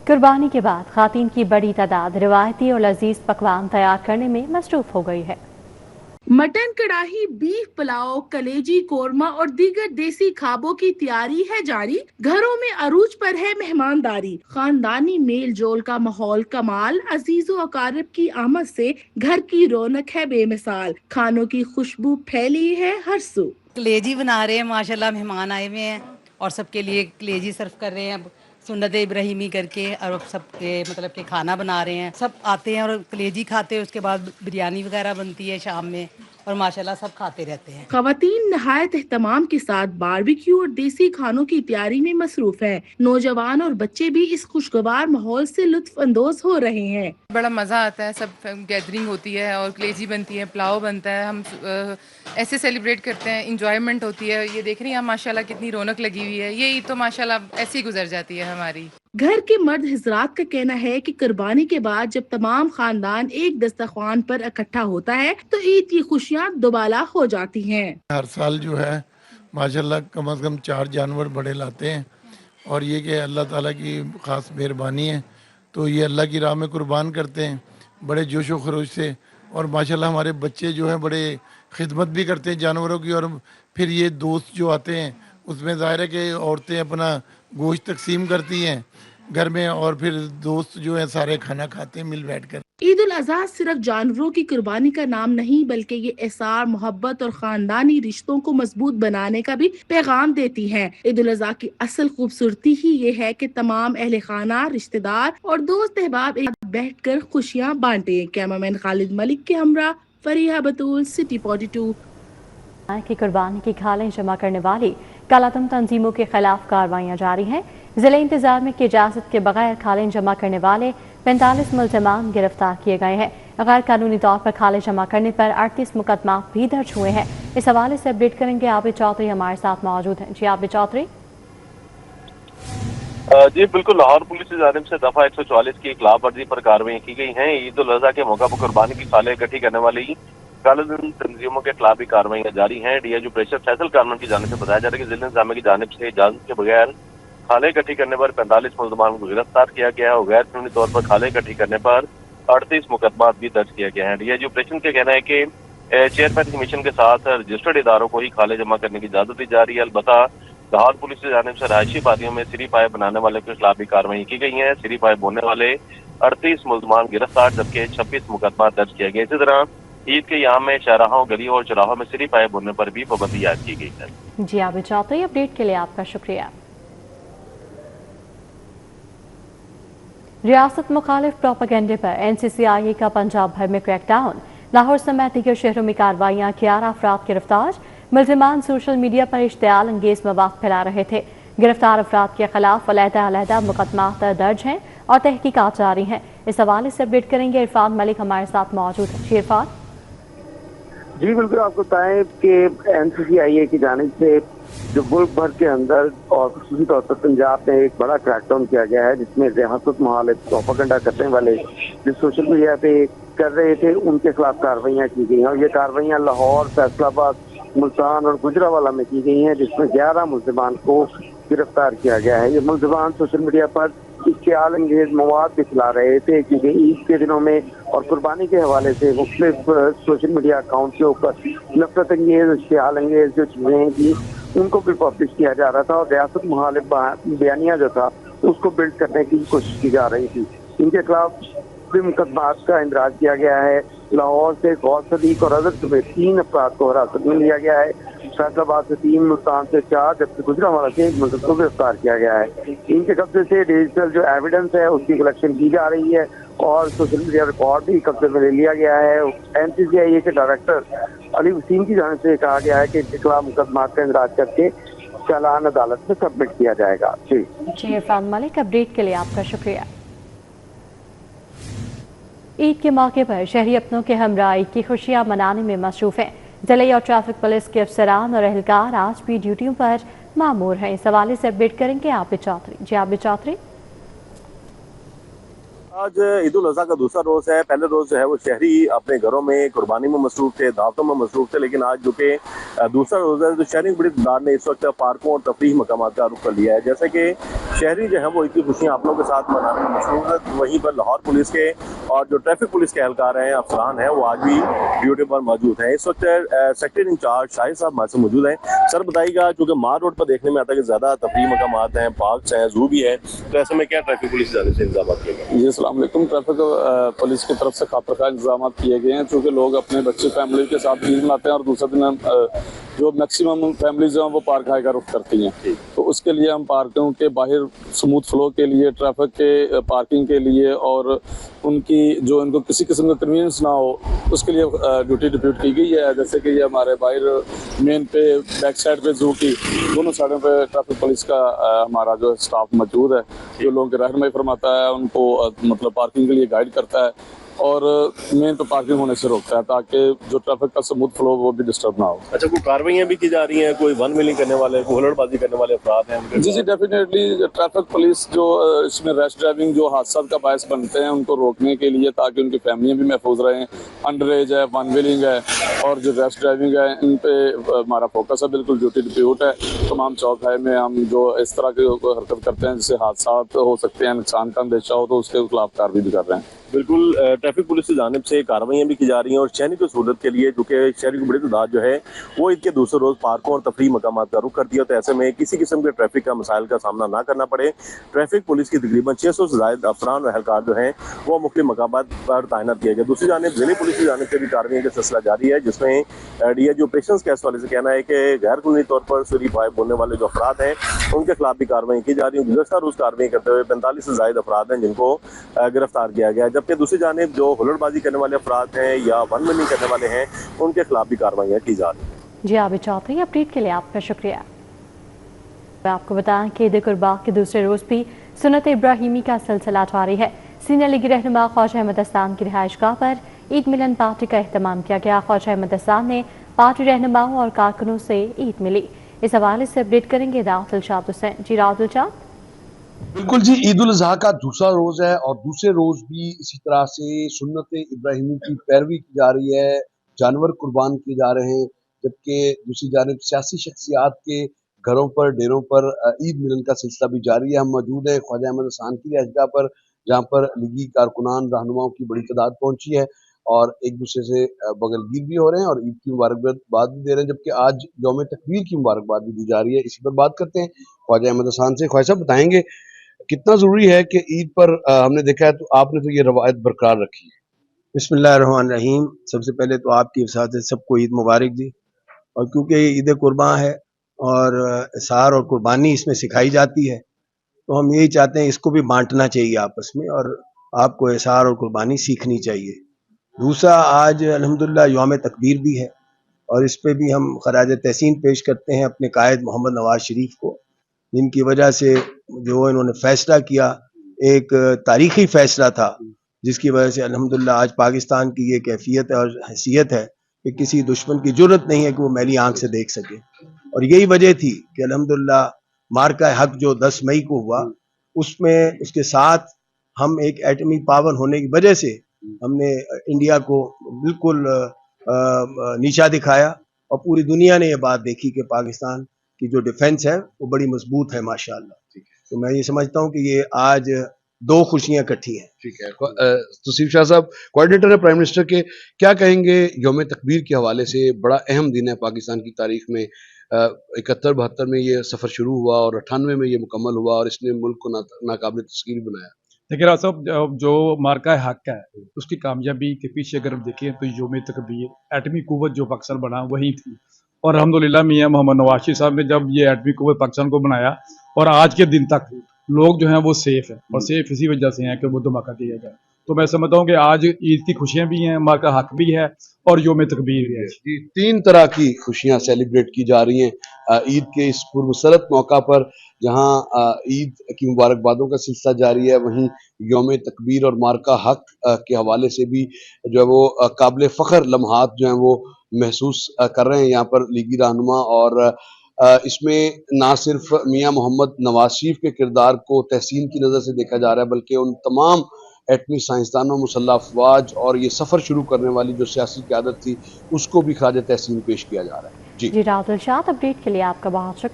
कुर्बानी के बाद खातून की बड़ी तादाद रिवायती और लजीज पकवान तैयार करने में मसरूफ हो गई है। मटन कड़ाही, बीफ पुलाव, कलेजी कोरमा और दीगर देसी खाबों की तैयारी है जारी। घरों में अरूज पर है मेहमानदारी। खानदानी मेल जोल का माहौल कमाल। अजीजों अकारिब की आमद से घर की रौनक है बेमिसाल। खानों की खुशबू फैली है हर सू। कलेजी बना रहे हैं, माशाल्लाह मेहमान आए हुए हैं और सबके लिए कलेजी सर्व कर रहे हैं। अब सुन्नत इब्राहिमी करके और सब मतलब कि खाना बना रहे हैं। सब आते हैं और कलेजी खाते हैं, उसके बाद बिरयानी वगैरह बनती है शाम में और माशाल्लाह सब खाते रहते हैं। खवातीन नहायत एहतमाम के साथ बारबेक्यू और देसी खानों की तैयारी में मसरूफ है। नौजवान और बच्चे भी इस खुशगवार माहौल से लुत्फ अंदोज हो रहे हैं। बड़ा मज़ा आता है, सब गैदरिंग होती है और कलेजी बनती है, पुलाव बनता है। हम ऐसे सेलिब्रेट करते हैं, इंजॉयमेंट होती है। ये देख रही हैं माशाल्लाह कितनी रौनक लगी हुई है। ये ईद तो माशाल्लाह ऐसे ही गुजर जाती है हमारी। घर के मर्द हजरात का कहना है कि कुर्बानी के बाद जब तमाम खानदान एक दस्तरखान पर इकट्ठा होता है तो ईद की खुशियाँ दोबाला हो जाती हैं। हर साल जो है माशाल्लाह कम से कम 4 जानवर बड़े लाते हैं और ये कि अल्लाह ताला की ख़ास मेहरबानी है तो ये अल्लाह की राह में कुर्बान करते हैं बड़े जोश व खरोश से। और माशाल्लाह हमारे बच्चे जो हैं बड़े खिदमत भी करते हैं जानवरों की। और फिर ये दोस्त जो आते हैं उसमें ज़ाहिर है कि औरतें अपना गोश्त तकसीम करती हैं घर में और फिर दोस्त जो है सारे खाना खाते हैं मिल बैठ कर। ईद उल अजहा सिर्फ जानवरों की कुर्बानी का नाम नहीं बल्कि ये एहसार, मोहब्बत और खानदानी रिश्तों को मजबूत बनाने का भी पैगाम देती है। ईद उल अजहा की असल खूबसूरती ही ये है कि तमाम अहले खाना, रिश्तेदार और दोस्त अहबाब एक साथ बैठकर खुशियाँ बांटे। कैमरामैन खालिद मलिक के हमरा फरीहा बतूल, सिटी 42। की कुर्बानी की खालें जमा करने वाली कालातम तंजीमों के खिलाफ कार्रवाइयाँ जारी हैं। जिले इंतजामिया की इजाजत के बगैर खालें जमा करने वाले 45 मुल्ज़िमान गिरफ्तार किए गए हैं। गैर कानूनी तौर पर खाले जमा करने पर 38 मुकदमा भी दर्ज हुए हैं। इस हवाले से अपडेट करेंगे आबिद चौधरी हमारे साथ मौजूद हैं। जी आबिद चौधरी। जी बिल्कुल, लाहौर पुलिस की जानिब से दफा 144 की खिलाफ वर्जी पर कार्रवाई की गई है। ईद उल अजहा के मौका पर कुर्बानी की खालें इकट्ठी करने वाली कालाधन तंजीमों के खिलाफ भी कार्रवाइयाँ जारी हैं। डीआईजी ऑपरेशन फैसल कानून की जानिब से बताया जा रहा है कि जिला इंतजामिया की जानिब से इजाजत के बगैर खाले इकट्ठी करने पर 45 मुल्ज़िमान को गिरफ्तार किया गया है और गैर कानूनी तौर पर खाले इकट्ठी करने पर 38 मुकदमा भी दर्ज किया गया है। डीआईजी ऑपरेशन का कहना है कि चेयरमैन कमीशन के साथ रजिस्टर्ड इदारों को ही खाले जमा करने की इजाजत दी जा रही है। अलबत्ता लाहौर पुलिस की जानिब से रहायशी वादियों में सिरी पाए बनाने वाले के खिलाफ भी कार्रवाई की गई है। सिरी पाए बोने वाले 38 मुल्ज़िमान गिरफ्तार जबकि 26 मुकदमा दर्ज किया गया। इसी तरह ईद के यहाँ में शाहराहों, गलियों और चौराहों में सिरी पाए बोने पर भी पाबंदी आयद की गई है। जी आबिद चौधरी, अपडेट के लिए आपका शुक्रिया। रियासत मुखालिफ प्रोपेगेंडे पर NCCIA का पंजाब भर में क्रैकडाउन। लाहौर समेत दीगर शहरों में कार्रवाइयाँ, 11 अफराद गिरफ्तार। मुल्ज़िमान सोशल मीडिया पर इश्तियाल अंगेज मवाद फैला रहे थे। गिरफ्तार अफराद के खिलाफ अलहदा मुकदमा दर्ज हैं और तहकीकात जारी हैं। इस हवाले से अपडेट करेंगे इरफान मलिक हमारे साथ मौजूद है। जी इरफान। जी बिल्कुल, आपको बताएं कि NCCIA की जानिब से जो मुल्क भर के अंदर और खासतौर तौर पर पंजाब में एक बड़ा क्रैकडाउन किया गया है जिसमें रियासत मुखालिफ प्रोपेगेंडा करने वाले जो सोशल मीडिया पे कर रहे थे उनके खिलाफ कार्रवाइयाँ की गई हैं। और ये कार्रवाइयाँ लाहौर, फैसलाबाद, मुल्तान और गुजरावाला में की गई हैं जिसमें 11 मुल्ज़िमान को गिरफ्तार किया गया है। ये मुल्ज़िमान सोशल मीडिया पर इश्तियाल अंगेज मवाद भी फैला रहे थे क्योंकि ईद के दिनों में और कुर्बानी के हवाले से मुख्तलिफ सोशल मीडिया अकाउंट के ऊपर नफरत अंगेज, इश्तियाल अंगेज जो चीज़ें हैं कि उनको भी पब्लिश किया जा रहा था और रियासत मुखालिफ बयानिया जो था उसको बिल्ड करने की कोशिश की जा रही थी। इनके खिलाफ मुकदमात का इंदराज किया गया है। लाहौर से गौर सदीक और अजहर समेत 3 अफराद को हिरासत में लिया गया है। फैसलाबाद से 3, मुल्तान से 4 जबकि गुजरावाला से 1 मुल्ज़िम को गिरफ्तार किया गया है। इनके कब्जे से डिजिटल जो एविडेंस है उसकी कलेक्शन की जा रही है और सोशल मीडिया रिकॉर्ड भी कब्जे में ले लिया गया है। NCCIA के डायरेक्टर अली वसीम की जानिब से कहा गया है कि इनके खिलाफ मुकदमात का इंदराज करके चालान अदालत में सबमिट किया जाएगा। जी इरफान मलिक, अपडेट के लिए आपका शुक्रिया। ईद के मौके पर शहरी अपनों के हमरा ईद की खुशियां मनाने में मसरूफ हैं। जिले और ट्रैफिक पुलिस के अफसरान और एहलकार आज भी ड्यूटियों पर मामूर हैं। इस हवाले से अपडेट करेंगे आबिद चौधरी। जी आबिद चौधरी। आज ईद उल अजहा का दूसरा रोज है। पहले रोज जो है वो शहरी अपने घरों में कुर्बानी में मसरूफ थे, दावतों में मसरूफ थे, लेकिन आज जो कि दूसरा रोज है तो शहरी बड़ी तादाद ने इस वक्त पार्कों और तफरीह मकामात का रुख कर लिया है। जैसे कि शहरी जो है वो इतनी खुशियां अपनों के साथ मनाने में मशहूर है। वहीं पर लाहौर पुलिस के और जो ट्रैफिक पुलिस के एहलकार हैं, अफसरान हैं, वो आज भी ड्यूटी पर मौजूद हैं। इस वक्त सेक्टर इंचार्ज शाहिद साहब हमारे से मौजूद हैं। सर बताइएगा, चूँकि मार रोड पर देखने में आता है कि ज़्यादा तफरीह मकामात हैं, पार्क्स हैं, जू भी है, तो ऐसे में क्या ट्रैफिक पुलिस से इंतजाम किए गए? जी अस्सलाम वालेकुम। ट्रैफिक पुलिस की तरफ से खातिर खा इंतजाम किए गए हैं, चूँकि लोग अपने बच्चे फैमिली के साथ ईद मनाते हैं और दूसरा दिन जो मैक्सिमम फैमिलीज हैं वो पार्क हाई का रुख करती हैं, तो उसके लिए हम पार्कों के बाहर स्मूथ फ्लो के लिए, ट्रैफिक के पार्किंग के लिए और उनकी जो इनको किसी किस्म का कन्वीनियंस ना हो उसके लिए ड्यूटी डिप्यूट की गई है। जैसे कि ये हमारे बाहर मेन पे बैक साइड पे जू की दोनों साइडों पे ट्रैफिक पुलिस का हमारा जो स्टाफ मौजूद है, जो लोगों की रहनुमाई फरमाता है, उनको मतलब पार्किंग के लिए गाइड करता है और मेन पे पार्किंग होने से रोकता है ताकि जो ट्रैफिक का स्मूथ फ्लो वो भी डिस्टर्ब ना हो। अच्छा, कोई कार्रवाइयाँ भी की जा रही हैं? कोई वन व्हीलिंग करने वाले, कोई हुल्लड़बाजी करने वाले अफराद हैं? जी डेफिनेटली ट्रैफिक पुलिस जो इसमें रैश ड्राइविंग जो हादसा का बायस बनते हैं उनको रोकने के लिए, ताकि उनकी फैमिलियाँ भी महफूज रहें, अंडर एज है, वन व्हीलिंग है और जो रैश ड्राइविंग है, इन पे हमारा फोकस है, बिल्कुल ड्यूटी डिप्यूट है। तमाम चौक में हम जो इस तरह की हरकत करते हैं जिससे हादसा हो सकते हैं, नुकसान का अंदेशा हो, तो उसके खिलाफ कार्रवाई भी कर रहे हैं। बिल्कुल, ट्रैफिक पुलिस की जानिब से कार्रवाइयाँ भी की जा रही हैं और शहरी की सहूलत के लिए, जो कि शहरी की बड़ी तादाद जो है वो ईद के दूसरे रोज़ पार्कों और तफरीह मकामात का रुख करती है, तो ऐसे में किसी किस्म के ट्रैफिक का मसाइल का सामना ना करना पड़े, ट्रैफिक पुलिस की तकरीबन 600 से ज़ायद अफसरान और एहलकार जो हैं वो मुख्तलिफ मकामात पर तैनात किए गए। दूसरी जानिब ज़िले पुलिस की जानिब से भी कार्रवाई का सिलसिला जारी है, जिसमें डीआईजी ऑपरेशंस के हवाले से कहना है कि गैर कानूनी तौर पर सूरी फाइव बोलने वाले जो अफराद हैं उनके खिलाफ भी कार्रवाई की जा रही है। गुज़श्ता रोज़ कार्रवाई करते हुए 45 से ज़ायद अफराद हैं जिनको गिरफ्तार किया गया है, जबकि दूसरी जानिब जो हुल्लड़बाजी करने वाले अफराद हैं या वन व्हीलिंग करने वाले हैं उनके खिलाफ भी कार्रवाइयाँ की जा रही हैं। जी आबिद चौधरी, अपडेट के लिए आपका शुक्रिया। मैं आपको बताएं कि ईद कुर्बान के दूसरे रोज भी सुन्नत इब्राहिमी का सिलसिला जारी है। सीनियर लीगी रहनुमा ख्वाजा अहमद हसन की रिहाइशगाह पर ईद मिलन पार्टी का एहतमाम किया गया। ख्वाजा अहमद हसन ने पार्टी रहनुमाओं और कारकुनों से ईद मिली। इस हवाले से अपडेट करेंगे राहुल शाद हुसैन। जी राहुल शाद। बिल्कुल जी, ईद उल अज़हा का दूसरा रोज है और दूसरे रोज भी इसी तरह से सुन्नत इब्राहिमी की पैरवी की जा रही है, जानवर कुर्बान किए जा रहे हैं, जबकि दूसरी जानिब सियासी शख्सियात के घरों पर, डेरों पर ईद मिलन का सिलसिला भी जारी है। हम मौजूद है ख्वाजा अहमद हसन की रिहाइशगाह पर, जहाँ पर लीगी कारकुनान रहनुमाओं की बड़ी तादाद पहुंची है और एक दूसरे से बगलगीर भी हो रहे हैं और ईद की मुबारकबाद भी दे रहे हैं, जबकि आज यौम तकबीर की मुबारकबाद भी दी जा रही है। इसी पर बात करते हैं ख्वाजा अहमद हसन से। ख्वाजा साहब बताएंगे कितना जरूरी है कि ईद पर हमने देखा है तो आपने तो ये रवायत बरकरार रखी है। बिस्मिल्लाहिर्रहमानिर्रहीम। सबसे पहले तो आपकी वसात से सबको ईद मुबारक जी। और क्योंकि ये ईद कुर्बान है और इसार और कुर्बानी इसमें सिखाई जाती है, तो हम यही चाहते हैं इसको भी बांटना चाहिए आपस में और आपको इसार और कुर्बानी सीखनी चाहिए। दूसरा, आज अल्हम्दुलिल्लाह यौम तकबीर भी है और इस पे भी हम खराज तहसीन पेश करते हैं अपने कायद मोहम्मद नवाज शरीफ को, जिनकी वजह से जो इन्होंने फैसला किया, एक तारीखी फैसला था, जिसकी वजह से अल्हम्दुलिल्लाह आज पाकिस्तान की ये कैफियत और हैसियत है कि किसी दुश्मन की जरूरत नहीं है कि वो मैली आंख से देख सके। और यही वजह थी कि अल्हम्दुलिल्लाह मार्का हक जो 10 मई को हुआ, उसमें उसके साथ हम एक एटमी पावर होने की वजह से हमने इंडिया को बिल्कुल नीचा दिखाया और पूरी दुनिया ने ये बात देखी कि पाकिस्तान की जो डिफेंस है वो बड़ी मजबूत है माशाल्लाह। तो मैं ये समझता हूँ कि ये आज दो खुशियां इकट्ठी हैं। ठीक है, तौसीफ शाह साहब कोऑर्डिनेटर है प्राइम मिनिस्टर के, क्या कहेंगे यौम तकबीर के हवाले से? बड़ा अहम दिन है पाकिस्तान की तारीख में। 71-72 में ये सफ़र शुरू हुआ और 98 में ये मुकम्मल हुआ और इसने मुल्क को नाकाबिल तस्कीर बनाया। देखिए राज साहब, जो मार्का हक है उसकी कामयाबी के पीछे अगर हम देखें तो यौम तकबीर एटमी कुव्वत जो पाकिस्तान बना वही थी और अल्हम्दुलिल्लाह मियां मोहम्मद नवाज शरीफ साहब ने जब ये एटमी कुव्वत पाकिस्तान को बनाया और आज के दिन तक लोग जो हैं वो सेफ है और सेफ इसी वजह से हैं कि वो धमाका किया गया। तो मैं समझता हूँ कि आज ईद की खुशियां भी हैं, मार्का हक भी है और यौम तकबीर भी है। 3 तरह की खुशियां सेलिब्रेट की जा रही हैं ईद के इस पुरमसरत मौका पर, जहां ईद की मुबारकबादों का सिलसिला जारी है, वहीं यौम तकबीर और मार्का हक के हवाले से भी जो है वो काबिल फ़ख्र लम्हात जो हैं वो महसूस कर रहे हैं यहाँ पर लीगी रहनुमा। और इसमें ना सिर्फ मियां मोहम्मद नवाज शरीफ के किरदार को तहसीन की नज़र से देखा जा रहा है, बल्कि उन तमाम एटमी साइंसदानों, मुसल्लह अफवाज और ये सफ़र शुरू करने वाली जो सियासी क़यादत थी उसको भी खराज तहसीन पेश किया जा रहा है। जी राहुल शाद, अपडेट के लिए आपका बहुत शुक्रिया।